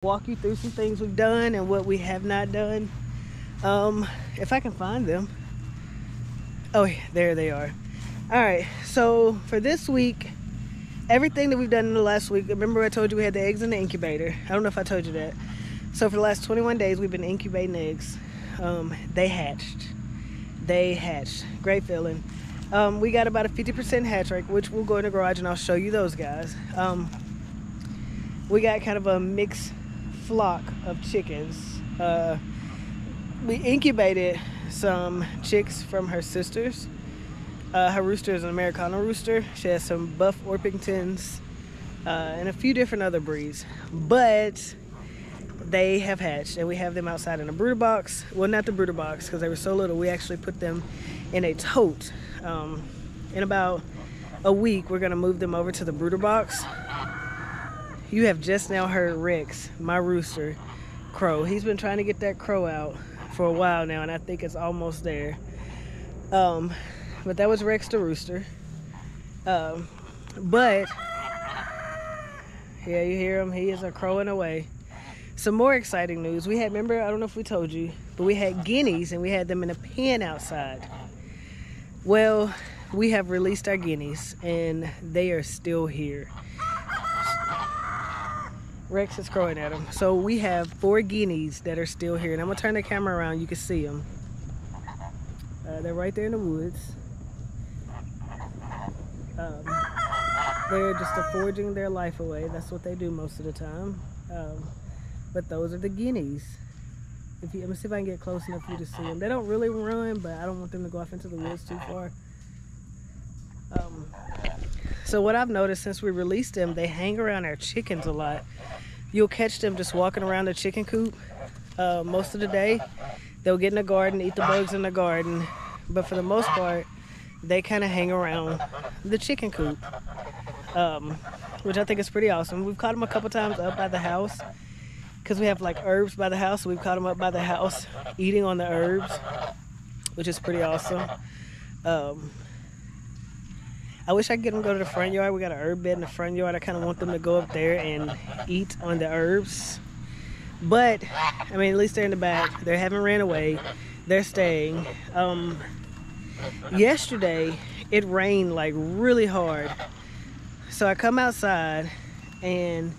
Walk you through some things we've done and what we have not done. If I can find them. Oh, there they are. All right, so for this week, everything that we've done in the last week, remember I told you we had the eggs in the incubator. I don't know if I told you that. So for the last 21 days, we've been incubating eggs. They hatched. Great feeling. We got about a 50% hatch rate, which we'll go in the garage and I'll show you those guys. We got kind of a mixed flock of chickens. We incubated some chicks from her sisters. Her rooster is an Americano rooster. She has some buff Orpingtons and a few different other breeds. But they have hatched and we have them outside in a brooder box. Well, not the brooder box because they were so little. We actually put them in a tote. In about a week, we're going to move them over to the brooder box. You have just now heard Rex, my rooster, crow. He's been trying to get that crow out for a while now, and I think it's almost there. But that was Rex the rooster. But, yeah, you hear him. He is a crowing away. Some more exciting news. We had, remember, I don't know if we told you, but we had guineas, and we had them in a pen outside. Well, we have released our guineas, and they are still here. Rex is crowing at them. So we have 4 guineas that are still here. And I'm going to turn the camera around. You can see them. They're right there in the woods. They're just foraging their life away. That's what they do most of the time. But those are the guineas. Let me see if I can get close enough for you to see them. They don't really run, but I don't want them to go off into the woods too far. So what I've noticed since we released them, they hang around our chickens a lot. You'll catch them just walking around the chicken coop most of the day. They'll get in the garden, eat the bugs in the garden. But for the most part, they kind of hang around the chicken coop, which I think is pretty awesome. We've caught them a couple times up by the house because we have like herbs by the house. So we've caught them up by the house eating on the herbs, which is pretty awesome. I wish I could get them to go to the front yard. We got an herb bed in the front yard. I kind of want them to go up there and eat on the herbs. But, I mean, at least they're in the back. They haven't ran away. They're staying. Yesterday, it rained like really hard. So I come outside and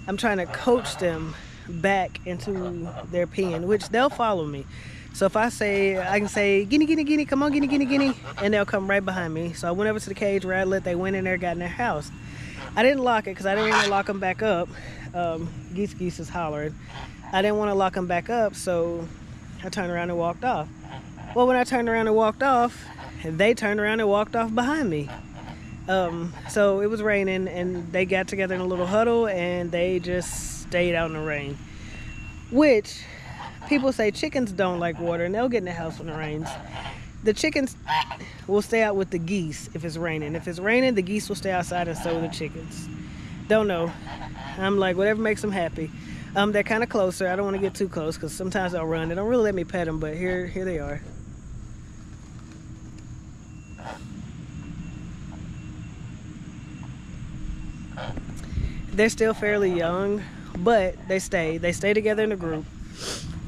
I'm trying to coach them back into their pen, which they'll follow me. So if I can say, guinea, guinea, guinea, come on, guinea, guinea, guinea, and they'll come right behind me. So I went over to the cage where I let they went in there, got in their house. I didn't lock it because I didn't want to lock them back up. Geese is hollering. I didn't want to lock them back up, so I turned around and walked off. Well, when I turned around and walked off, they turned around and walked off behind me. So it was raining, and they got together in a little huddle, and they just stayed out in the rain. Which, people say chickens don't like water, and they'll get in the house when it rains. The chickens will stay out with the geese if it's raining. If it's raining, the geese will stay outside, and so will the chickens. Don't know. I'm like, whatever makes them happy. They're kind of closer. I don't want to get too close because sometimes they'll run. They don't really let me pet them, but here they are. They're still fairly young, but they stay together in a group,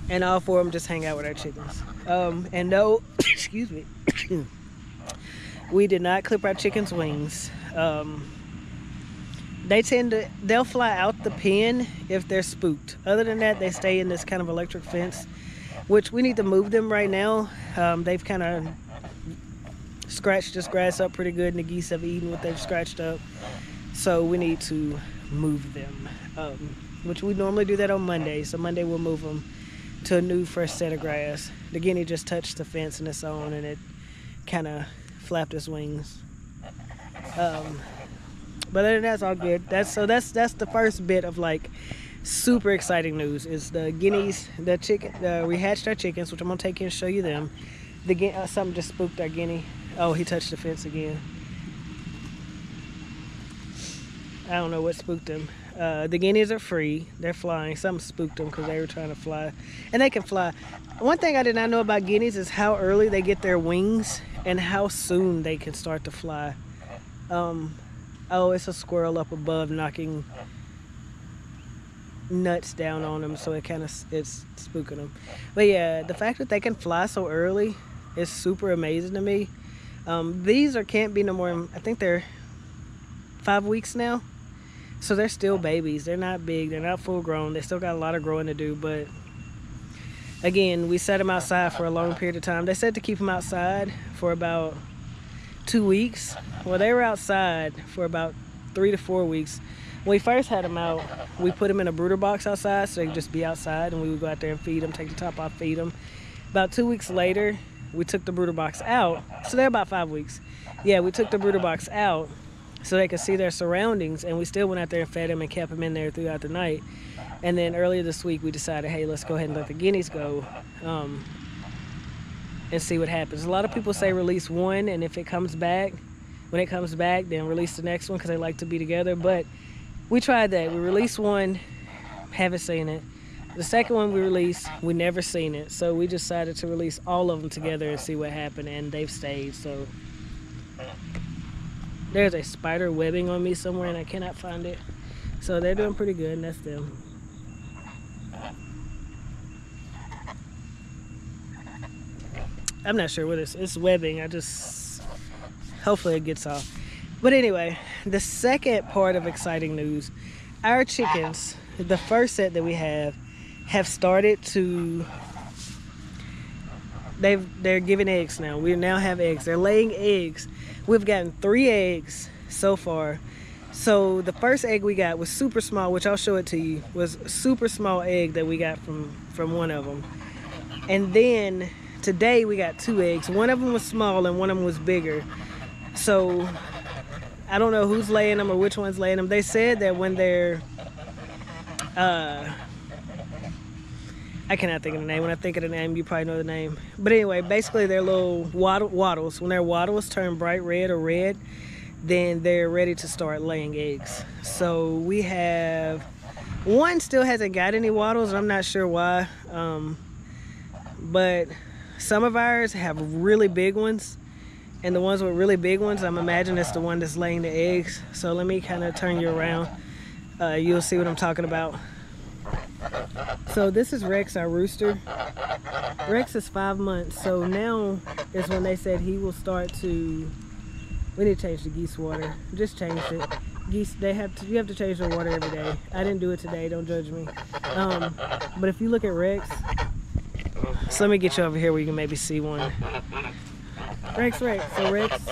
and all 4 of them just hang out with our chickens. And no, excuse me, we did not clip our chickens' wings. They'll fly out the pen if they're spooked. Other than that, they stay in this kind of electric fence, which we need to move them right now. They've kind of scratched this grass up pretty good, and the geese have eaten what they've scratched up. So we need to move them, which we normally do that on Monday. So Monday we'll move them to a new fresh set of grass. The guinea just touched the fence in its own, and it kind of flapped its wings. But other than that, it's all good. That's the first bit of like super exciting news is the guineas, we hatched our chickens, which I'm gonna take you and show you them. Something just spooked our guinea. Oh, he touched the fence again. I don't know what spooked them. The guineas are free. They're flying. Something spooked them because they were trying to fly. And they can fly. One thing I did not know about guineas is how early they get their wings and how soon they can start to fly. Oh, it's a squirrel up above knocking nuts down on them, so it's spooking them. But yeah, the fact that they can fly so early is super amazing to me. These can't be no more, I think they're 5 weeks now, so they're still babies. They're not big, they're not full grown, they still got a lot of growing to do. But again, we set them outside for a long period of time. They said to keep them outside for about 2 weeks. Well, they were outside for about 3 to 4 weeks. When we first had them out, we put them in a brooder box outside so they could just be outside, and we would go out there and feed them, take the top off, feed them. About 2 weeks later, we took the brooder box out. So they're about 5 weeks. Yeah, we took the brooder box out so they could see their surroundings, and we still went out there and fed them and kept them in there throughout the night. And then earlier this week, we decided, hey, let's go ahead and let the guineas go and see what happens. A lot of people say release one, and if it comes back, when it comes back, then release the next one because they like to be together. But we tried that. We released one, haven't seen it. The second one we released, we never seen it. So we decided to release all of them together and see what happened, and they've stayed. So there's a spider webbing on me somewhere, and I cannot find it. So they're doing pretty good, and that's them. I'm not sure what it's webbing. Hopefully it gets off. But anyway, the second part of exciting news, our chickens, the first set that we have started to, they're giving eggs now. We now have eggs. They're laying eggs. We've gotten 3 eggs so far. So the first egg we got was super small, which I'll show it to you, was a super small egg that we got from one of them. And then today we got 2 eggs. One of them was small and one of them was bigger. So I don't know who's laying them or which one's laying them. They said that when they're, I cannot think of the name. When I think of the name, you probably know the name. But anyway, basically they're little wattles. When their wattles turn bright red or red, then they're ready to start laying eggs. So we have, one still hasn't got any wattles. I'm not sure why. But some of ours have really big ones. And the ones with really big ones, I'm imagining it's the one that's laying the eggs. So let me kind of turn you around. You'll see what I'm talking about. So this is Rex, our rooster. Rex is 5 months. So now is when they said he will start to, we need to change the geese water. Just changed it. Geese, you have to change their water every day. I didn't do it today, don't judge me. But if you look at Rex, so let me get you over here where you can maybe see one. Rex. So Rex,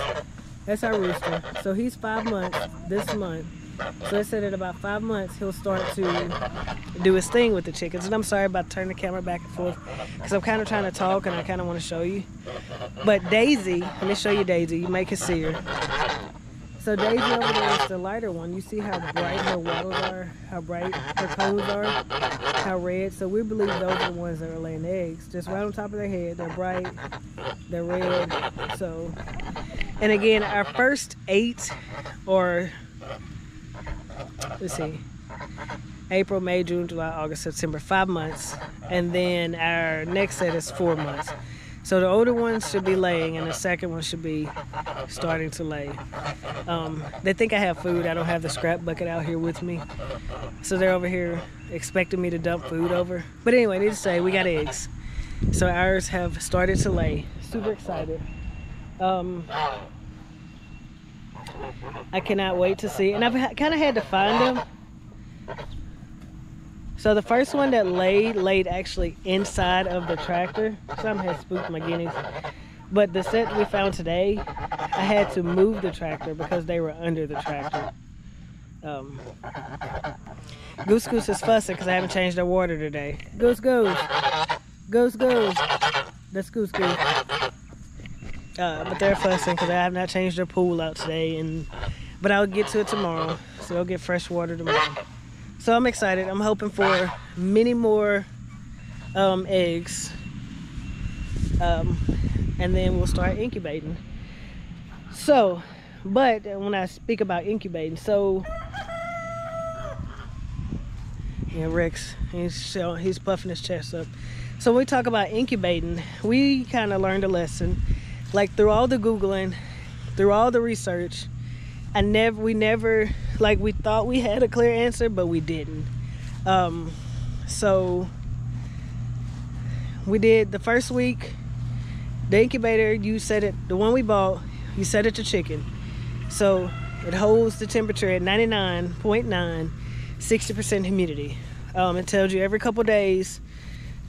that's our rooster. So he's 5 months this month. So they said at about 5 months he'll start to do his thing with the chickens. And I'm sorry about turning the camera back and forth because I'm kind of trying to talk and I kind of want to show you. But Daisy, let me show you Daisy. You may can see her. So Daisy over there is the lighter one. You see how bright her wattles are, how bright her cones are, how red. So we believe those are the ones that are laying eggs. Just right on top of their head. They're bright, they're red. So, and again, our first 8 or, let's see, April, May, June, July, August, September, 5 months. And then our next set is 4 months. So the older ones should be laying and the second one should be starting to lay. They think I have food. I don't have the scrap bucket out here with me. So they're over here expecting me to dump food over. But anyway, need to say, we got eggs. So ours have started to lay. Super excited. I cannot wait to see. And I've kind of had to find them. So the first one that laid actually inside of the tractor. Some had spooked my guineas. But the set we found today, I had to move the tractor because they were under the tractor. Goose is fussing because I haven't changed their water today. Goose. That's Goose. But they're fussing because I have not changed their pool out today. But I'll get to it tomorrow. So they'll get fresh water tomorrow. So I'm excited. I'm hoping for many more eggs. And then we'll start incubating. So, but when I speak about incubating, so yeah, Rex, he's puffing his chest up. So when we talk about incubating, we kind of learned a lesson. Like through all the Googling, through all the research, we never, like we thought we had a clear answer, but we didn't. So we did the first week. The incubator, you set it, the one we bought, you set it to chicken. So it holds the temperature at 99.9, 60% humidity. It tells you every couple days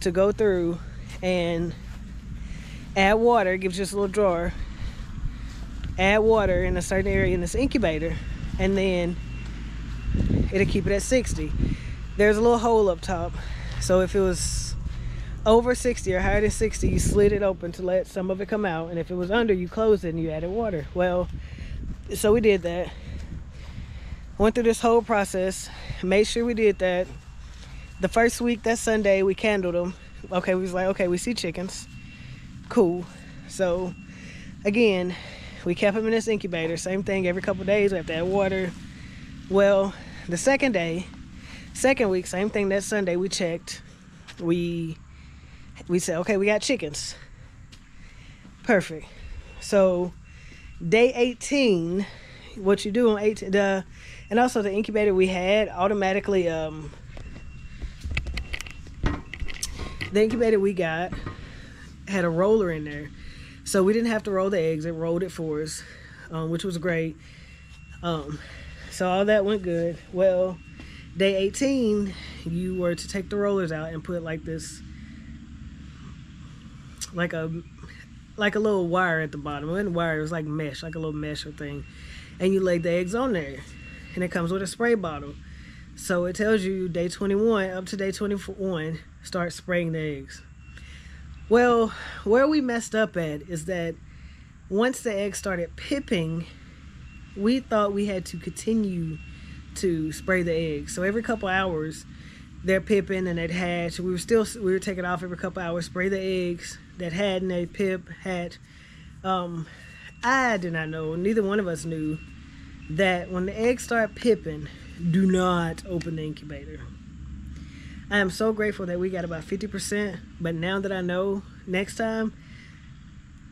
to go through and add water. It gives you this little drawer. Add water in a certain area in this incubator, and then it'll keep it at 60. There's a little hole up top, so if it was over 60 or higher than 60, you slid it open to let some of it come out, and if it was under, you closed it and you added water. Well, so we did that. Went through this whole process, made sure we did that. The first week, that Sunday, we candled them. Okay, we was like, okay, we see chickens. Cool. So, again, we kept them in this incubator. Same thing, every couple days, we have to add water. Well, the second week, same thing, that Sunday, we checked. We said, okay, we got chickens. Perfect. So, day 18, what you do on 18, and also the incubator we had automatically, the incubator we got had a roller in there. So we didn't have to roll the eggs. It rolled it for us, which was great. So all that went good. Well, day 18, you were to take the rollers out and put like this, like a little wire at the bottom. It wasn't wire, it was like mesh, like a little mesh or thing. And you laid the eggs on there. And it comes with a spray bottle. So it tells you day 21 up to day 21, start spraying the eggs. Well, where we messed up at is that once the eggs started pipping, we thought we had to continue to spray the eggs. So every couple hours, they're pipping and they'd hatch. We were taking off every couple hours, spray the eggs that had and they pip, hatch. I did not know, neither one of us knew, that when the eggs start pipping, do not open the incubator. I am so grateful that we got about 50%, but now that I know, next time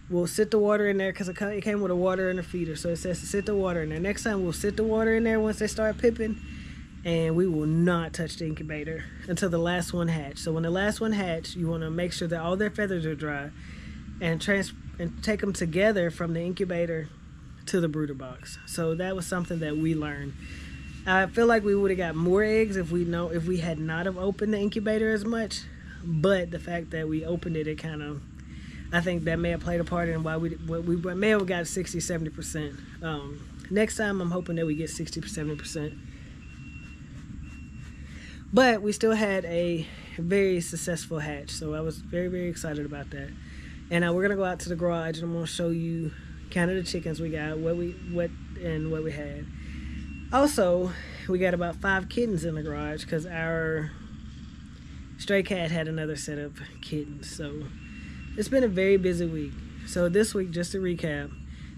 we'll sit the water in there, because it came with a water and a feeder, so it says to sit the water in there. Next time we'll sit the water in there once they start pipping, and we will not touch the incubator until the last one hatch. So when the last one hatch, you want to make sure that all their feathers are dry and take them together from the incubator to the brooder box. So that was something that we learned. I feel like we would have got more eggs if we had not have opened the incubator as much, but the fact that we opened it, it kind of, I think that may have played a part in why we may have got 60-70%. Next time I'm hoping that we get 60-70%. But we still had a very successful hatch, so I was very, very excited about that. And we're gonna go out to the garage and I'm gonna show you kind of the chickens we got, what we had. Also, we got about 5 kittens in the garage because our stray cat had another set of kittens. So it's been a very busy week. So this week, just to recap,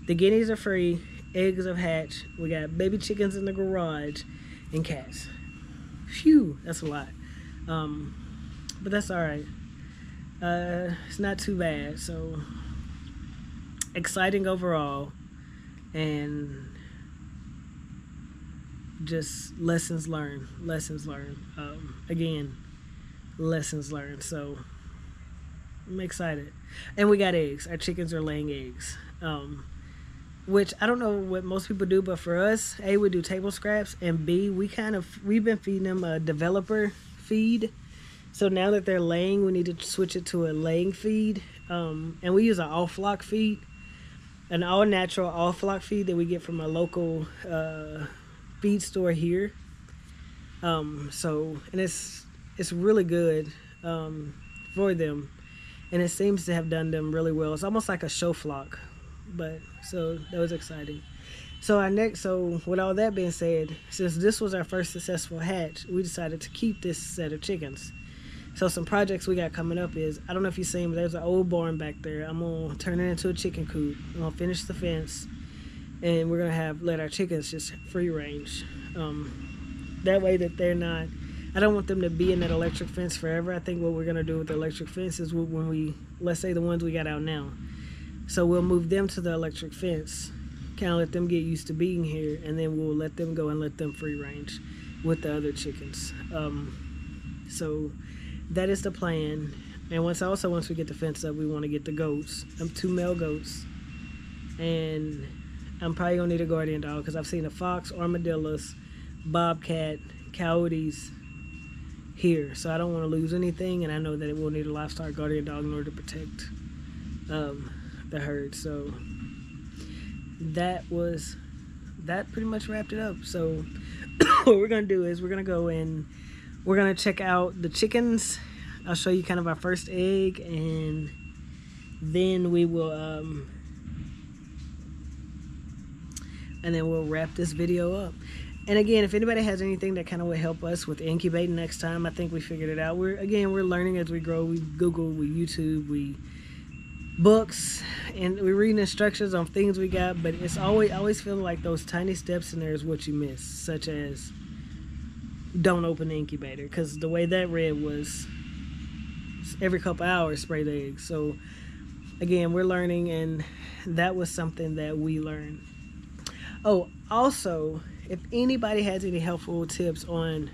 the guineas are free, eggs have hatched, we got baby chickens in the garage, and cats. Phew, that's a lot. But that's all right. It's not too bad. So exciting overall, and just lessons learned. Again, lessons learned. So I'm excited. And we got eggs. Our chickens are laying eggs, which I don't know what most people do, but for us, A, we do table scraps, and B, we've been feeding them a developer feed. So now that they're laying, we need to switch it to a laying feed. And we use an all-flock feed, an all-natural all-flock feed that we get from a local feed store here. And it's really good for them, and it seems to have done them really well. It's almost like a show flock, but so that was exciting. So with all that being said, since this was our first successful hatch, we decided to keep this set of chickens. So some projects we got coming up is, I don't know if you've seen, but there's an old barn back there. I'm gonna turn it into a chicken coop. I'm gonna finish the fence, and we're gonna let our chickens just free range. That way that they're not, I don't want them to be in that electric fence forever. I think what we're gonna do with the electric fence is when let's say the ones we got out now. So we'll move them to the electric fence, kind of let them get used to being here, and then we'll let them go and let them free range with the other chickens. So that is the plan. And once we get the fence up, we want to get the goats. 2 male goats. And I'm probably going to need a guardian dog because I've seen a fox, armadillos, bobcat, coyotes here. So I don't want to lose anything. And I know that it will need a livestock guardian dog in order to protect the herd. So that pretty much wrapped it up. So what we're going to do is we're going to go and we're going to check out the chickens. I'll show you kind of our first egg, and then we will we'll wrap this video up. And again, if anybody has anything that kind of would help us with incubating next time, I think we figured it out. We're learning as we grow. We Google, we YouTube, we books, and we're reading instructions on things we got, but I always feel like those tiny steps in there is what you miss, such as don't open the incubator, because the way that read was every couple hours spray the eggs. So again, we're learning, and that was something that we learned. Oh, also, if anybody has any helpful tips on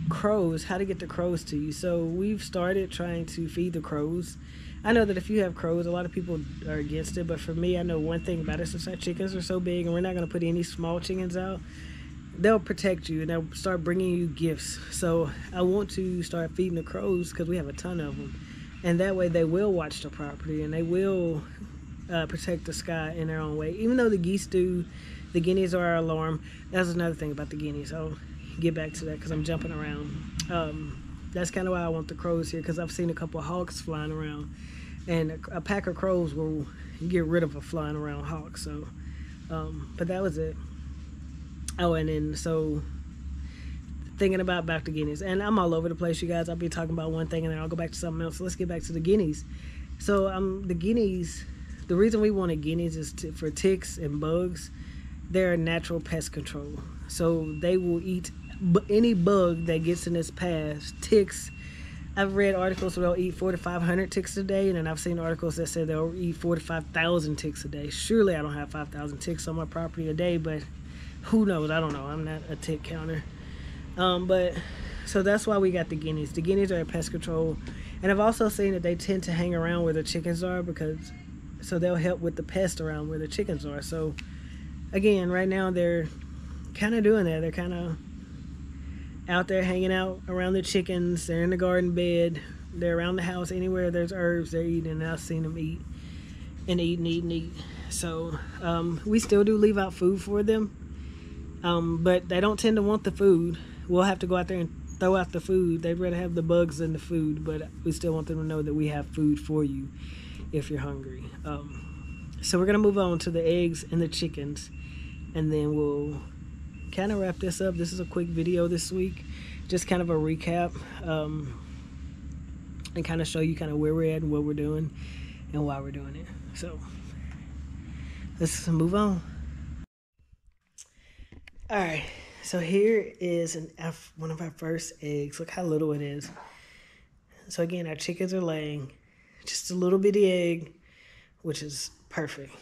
crows, how to get the crows to you. So we've started trying to feed the crows. I know that if you have crows, a lot of people are against it, but for me, I know one thing about it. Since our chickens are so big and we're not going to put any small chickens out, they'll protect you and they'll start bringing you gifts. So I want to start feeding the crows because we have a ton of them, and that way they will watch the property and they will protect the sky in their own way. Even though the geese do, the guineas are our alarm. That's another thing about the guineas. I'll get back to that because I'm jumping around. That's kind of why I want the crows here, because I've seen a couple of hawks flying around, and a pack of crows will get rid of a flying around hawk. So but that was it. Oh, and then so thinking about back to guineas, and I'm all over the place, you guys. I'll be talking about one thing and then I'll go back to something else. So let's get back to the guineas. So the guineas, the reason we wanted guineas is for ticks and bugs. They're natural pest control, so they will eat any bug that gets in its path. Ticks, I've read articles where they'll eat 400 to 500 ticks a day, and then I've seen articles that say they'll eat 4,000 to 5,000 ticks a day. Surely I don't have 5,000 ticks on my property a day, but who knows? I don't know. I'm not a tick counter. But so that's why we got the guineas. The guineas are a pest control, and I've also seen that they tend to hang around where the chickens are so they'll help with the pest around where the chickens are. So again, right now they're kind of doing that. They're kind of out there hanging out around the chickens. They're in the garden bed. They're around the house. Anywhere there's herbs, they're eating. And I've seen them eat and eat and eat and eat. So we still do leave out food for them, but they don't tend to want the food. We'll have to go out there and throw out the food. They'd rather have the bugs than the food, but we still want them to know that we have food for you if you're hungry. So we're gonna move on to the eggs and the chickens, and then we'll kind of wrap this up. This is a quick video this week, just kind of a recap, and kind of show you kind of where we're at and what we're doing and why we're doing it. So let's move on. All right, so here is one of our first eggs. Look how little it is. So again, our chickens are laying just a little bitty egg, which is perfect.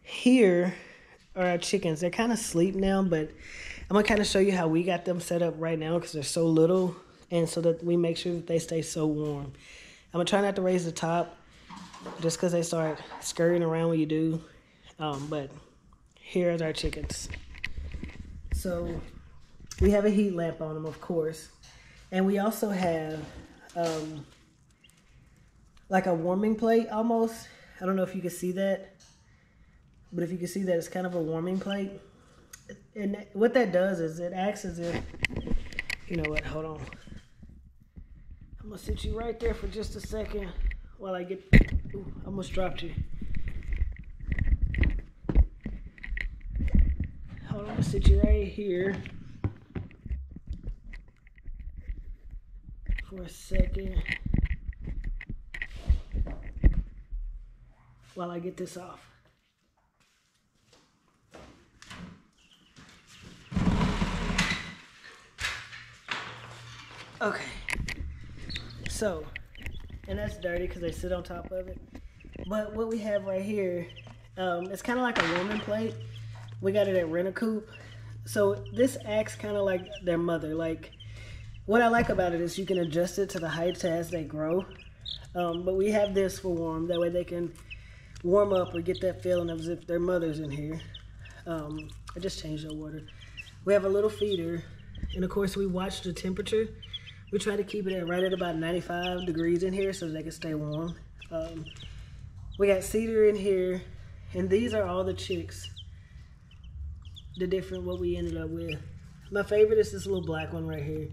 Here are our chickens. They're kind of asleep now, but I'm gonna kind of show you how we got them set up right now because they're so little, and so that we make sure that they stay so warm. I'm gonna try not to raise the top just because they start scurrying around when you do. But here's our chickens. So we have a heat lamp on them, of course, and we also have like a warming plate almost. I don't know if you can see that. But if you can see that, it's kind of a warming plate. And what that does is it acts as if, you know what, hold on. I'm gonna sit you right there for just a second while I get, ooh, I almost dropped you. Hold on, I'm gonna sit you right here for a second while I get this off. Okay, so, and that's dirty because they sit on top of it. But what we have right here, it's kind of like a warming plate. We got it at Rent-A-Coop. So this acts kind of like their mother. Like What I like about it is you can adjust it to the heights as they grow. But we have this for warm. That way they can warm up or get that feeling as if their mother's in here. I just changed the water. We have a little feeder. And of course we watch the temperature. We try to keep it at right at about 95 degrees in here so they can stay warm. We got cedar in here. And these are all the chicks. The different what we ended up with. My favorite is this little black one right here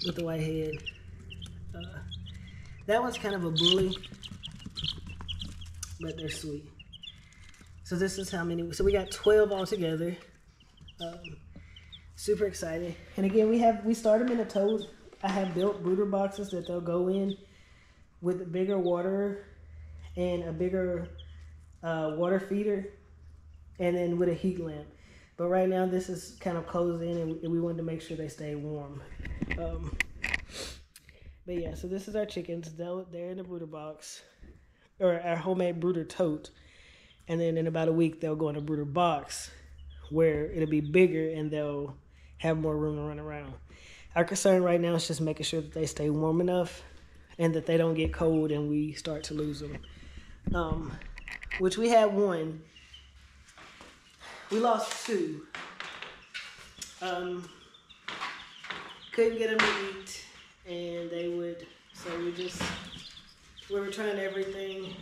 with the white head. That one's kind of a bully, but they're sweet. So this is how many, so we got 12 altogether. Super excited. And again, we start them in a tote. I have built brooder boxes that they'll go in with a bigger water and a bigger water feeder, and then with a heat lamp. But right now this is kind of closed in, and we wanted to make sure they stay warm. But yeah, so this is our chickens. They're in the brooder box, or our homemade brooder tote. And then in about a week, they'll go in a brooder box where it'll be bigger and they'll have more room to run around. Our concern right now is just making sure that they stay warm enough and that they don't get cold and we start to lose them. Which we had one. We lost two. Couldn't get them to eat, and they would, so we were trying everything,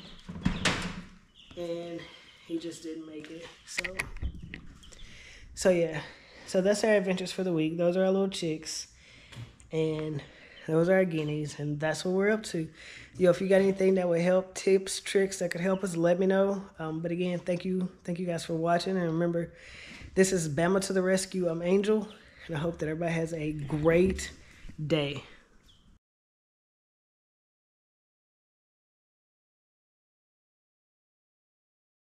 and he just didn't make it. So yeah, so that's our adventures for the week. Those are our little chicks, and those are our guineas, and that's what we're up to. Yo, if you got anything that would help, tips, tricks that could help us, let me know. But again, thank you guys for watching, and remember, this is Bama to the rescue. I'm Angel, and I hope that everybody has a great day.